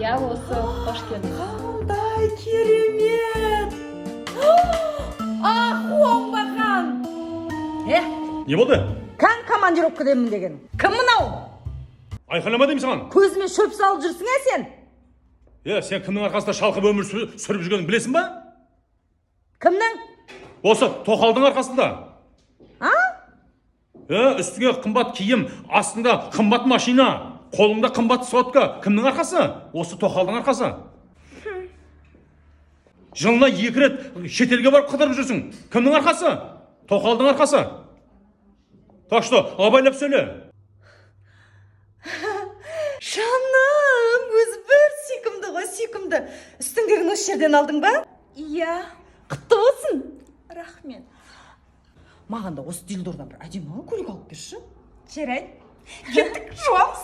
иә осы қош келдіңіз. Қандай керемет! Оңбақан! Не болды? Кән командировкадемін деген. Кім мынау? Айқайлама деймін саған. Көзіме шөп салып жүрсің сен? Сен кімнің арқасында шалқып өмір сүріп жүргенін білесің ба? Кімнің? Осы тоқалдың арқасында. А? Үстіңе қымбат киім, астында қымбат машина, қолыңда қымбат сотка. Кімнің арқасы? Осы тоқалдың арқасы. Жылына 2 рет шетелге барып қыдырып жүрсің. Кімнің арқасы? Тоқалдың арқасы. Так что, абайлап сөйле. Жаным, өзі бір сүйкімді ғой, сүйкімді. Үстіңдегін осы жерден алдың ба? Иә. Құтты болсын. Рахмет. Маған да осы дилдордан бір әдемі көйлек алып берші. Жарайды. Кеттік, жуамыз.